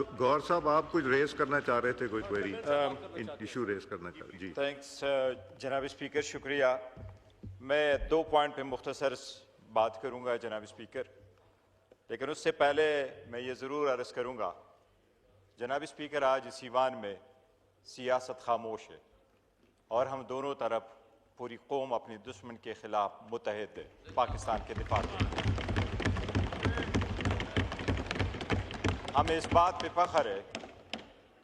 गौर साहब, आप कुछ रेस करना चाह रहे थे, कोई क्वेरी इशू रेस करना चाह रहे? जी थैंक्स जनाब स्पीकर, शुक्रिया। मैं 2 पॉइंट पे मुख्तसर बात करूंगा जनाब स्पीकर, लेकिन उससे पहले मैं ये ज़रूर अर्ज़ करूंगा जनाब स्पीकर, आज इस ईवान में सियासत खामोश है और हम दोनों तरफ पूरी कौम अपने दुश्मन के खिलाफ मुतहद है पाकिस्तान के दिफा के लिए। हमें इस बात पे फख्र है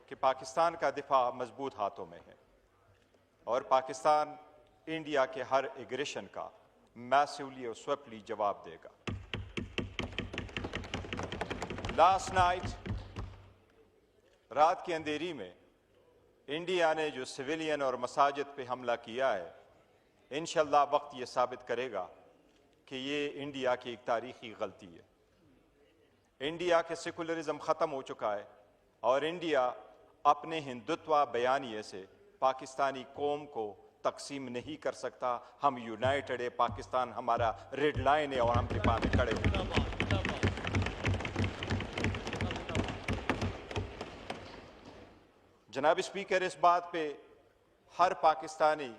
कि पाकिस्तान का दिफा मजबूत हाथों में है और पाकिस्तान इंडिया के हर एग्रेशन का मैसिवली और स्विफ्टली जवाब देगा। लास्ट नाइट, रात की अंधेरी में इंडिया ने जो सिविलियन और मसाजिद पे हमला किया है, इंशाअल्लाह वक्त ये साबित करेगा कि ये इंडिया की एक तारीखी गलती है। इंडिया के सेकुलरिज्म ख़त्म हो चुका है और इंडिया अपने हिंदुत्व बयानिए से पाकिस्तानी कौम को तकसीम नहीं कर सकता। हम यूनाइटेड है, पाकिस्तान हमारा रेड लाइन है और हम दिफा में खड़े हैं। जनाब स्पीकर, इस बात पे हर पाकिस्तानी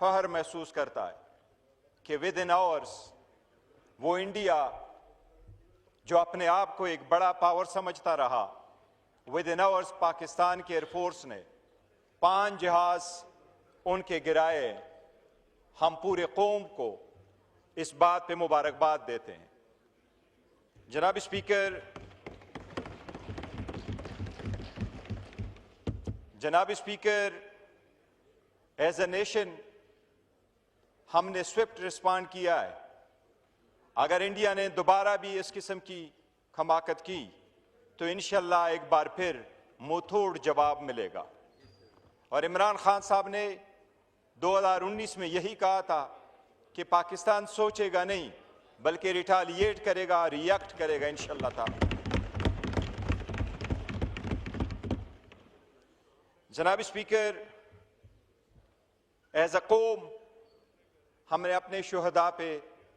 फख्र महसूस करता है कि विद इन आवर्स वो इंडिया जो अपने आप को एक बड़ा पावर समझता रहा, विद इन आवर्स पाकिस्तान के एयरफोर्स ने 5 जहाज उनके गिराए। हम पूरे कौम को इस बात पे मुबारकबाद देते हैं। जनाब स्पीकर, एज ए नेशन हमने स्विफ्ट रिस्पॉन्ड किया है। अगर इंडिया ने दोबारा भी इस किस्म की खमाकत की तो इंशाअल्लाह एक बार फिर मुंहतोड़ जवाब मिलेगा। और इमरान खान साहब ने 2019 में यही कहा था कि पाकिस्तान सोचेगा नहीं बल्कि रिटालिएट करेगा, रिएक्ट करेगा इंशाअल्लाह ताला। जनाब स्पीकर, एज अ कौम हमने अपने शुहदा पे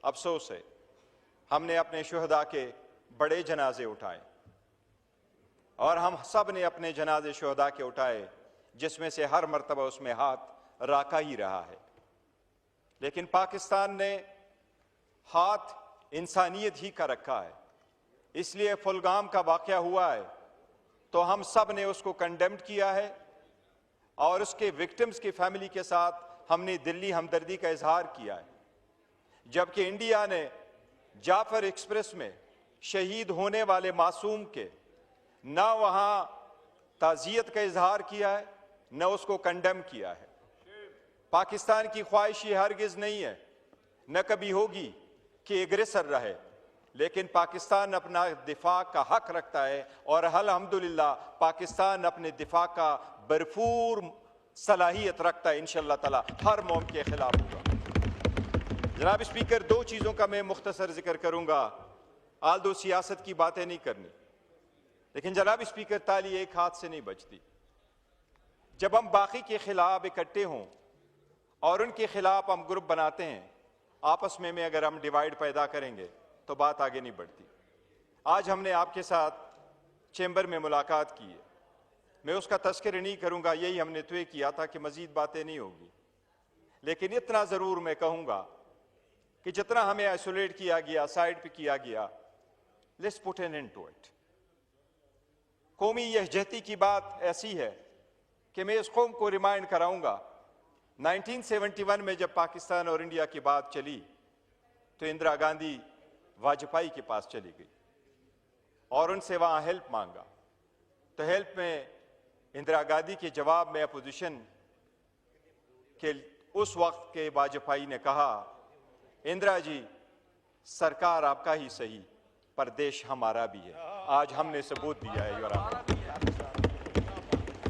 अफसोस है। हमने अपने शुहदा के बड़े जनाजे उठाए और हम सब ने अपने जनाजे शुहदा के उठाए, जिसमें से हर मर्तबा उसमें हाथ राका ही रहा है। लेकिन पाकिस्तान ने हाथ इंसानियत ही का रखा है। इसलिए फुलगाम का वाक़या हुआ है तो हम सब ने उसको कंडेम्ड किया है और उसके विक्टिम्स की फैमिली के साथ हमने दिल्ली हमदर्दी का इजहार किया है। जबकि इंडिया ने जाफर एक्सप्रेस में शहीद होने वाले मासूम के न वहाँ ताज़ियत का इजहार किया है न उसको कंडेम किया है। पाकिस्तान की ख्वाहिश ये हरगिज़ नहीं है, न कभी होगी कि एग्रेसर रहे, लेकिन पाकिस्तान अपना दिफा का हक रखता है और अल्हम्दुलिल्लाह पाकिस्तान अपने दिफा का भरपूर सलाहियत रखता है। इंशाअल्लाह ताला हर मौम के खिलाफ होगा। जनाब स्पीकर, 2 चीज़ों का मैं मुख्तसर जिक्र करूंगा, आल्दो सियासत की बातें नहीं करनी, लेकिन जनाब स्पीकर ताली एक हाथ से नहीं बचती। जब हम बाकी के खिलाफ इकट्ठे हों और उनके खिलाफ हम ग्रुप बनाते हैं, आपस में अगर हम डिवाइड पैदा करेंगे तो बात आगे नहीं बढ़ती। आज हमने आपके साथ चैम्बर में मुलाकात की है, मैं उसका तस्करा नहीं करूंगा, यही हमने तय किया था कि मजीद बातें नहीं होगी। लेकिन इतना ज़रूर मैं कहूँगा कि जितना हमें आइसोलेट किया गया, साइड पे किया गया, let's put an end to it. कौमी यकजहती की बात ऐसी है कि मैं इस कौम को रिमाइंड कराऊंगा, 1971 में जब पाकिस्तान और इंडिया की बात चली तो इंदिरा गांधी वाजपेयी के पास चली गई और उनसे वहाँ हेल्प मांगा। तो हेल्प में इंदिरा गांधी के जवाब में अपोजिशन के उस वक्त के वाजपेयी ने कहा, इंदिरा जी सरकार आपका ही सही पर देश हमारा भी है। आज हमने सबूत दिया है योर ऑनर,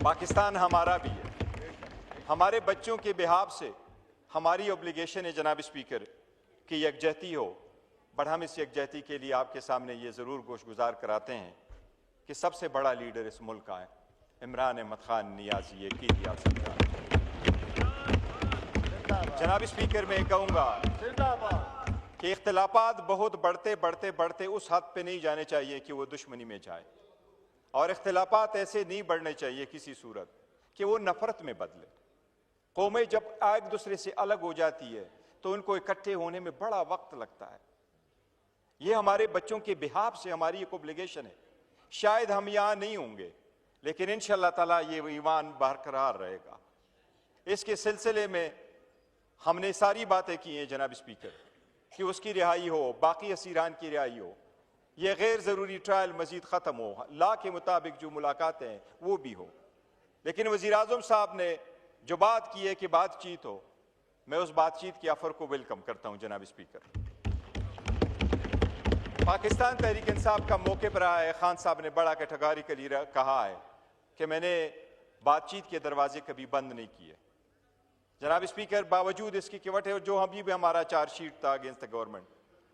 पाकिस्तान हमारा भी है। हमारे बच्चों के बिहाफ से हमारी ऑब्लिगेशन है जनाब स्पीकर कि यकजहती हो, बट हम इस यकजहती के लिए आपके सामने ये ज़रूर गोशगुजार कराते हैं कि सबसे बड़ा लीडर इस मुल्क का है इमरान अहमद खान नियाज़ी की रियासत का। जनाब स्पीकर, मैं कहूँगा कि इख्तिलाफात बहुत बढ़ते बढ़ते बढ़ते उस हद पे नहीं जाने चाहिए कि वो दुश्मनी में जाए। और इख्तिलाफात ऐसे नहीं बढ़ने चाहिए किसी सूरत कि वो नफरत में बदले। कौमें जब एक दूसरे से अलग हो जाती है तो उनको इकट्ठे होने में बड़ा वक्त लगता है। ये हमारे बच्चों के बिहाफ से हमारी एक ऑब्लिगेशन है। शायद हम यहाँ नहीं होंगे, लेकिन इंशाअल्लाह ताला ये ईमान बरकरार रहेगा। इसके सिलसिले में हमने सारी बातें की हैं जनाब स्पीकर, कि उसकी रिहाई हो, बाकी असीरान की रिहाई हो, ये गैर ज़रूरी ट्रायल मजीद ख़त्म हो, ला के मुताबिक जो मुलाकातें हैं वो भी हो। लेकिन वज़ीर आज़म साहब ने जो बात की है कि बातचीत हो, मैं उस बातचीत के ऑफर को वेलकम करता हूं जनाब स्पीकर। पाकिस्तान तहरीक इंसाफ का मौके पर आया है, खान साहब ने बड़ा कैटेगोरिकली कहा है कि मैंने बातचीत के दरवाजे कभी बंद नहीं किए। जनाब स्पीकर, बावजूद इसकी कि वट जो अभी भी हमारा चार्जशीट था अगेंस्ट द गवर्नमेंट,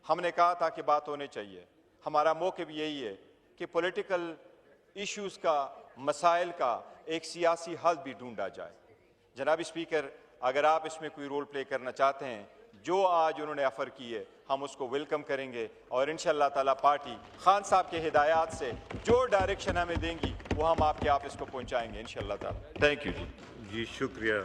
हमने कहा था कि बात होनी चाहिए। हमारा मौके भी यही है कि पॉलिटिकल इश्यूज़ का, मसाइल का एक सियासी हल भी ढूंढा जाए। जनाब स्पीकर, अगर आप इसमें कोई रोल प्ले करना चाहते हैं, जो आज उन्होंने ऑफर की है, हम उसको वेलकम करेंगे और इंशाअल्लाह ताला पार्टी खान साहब के हिदायत से जो डायरेक्शन हमें देंगी वो हम आपके आप इसको पहुंचाएंगे इंशाअल्लाह ताला। थैंक यू जी। जी शुक्रिया।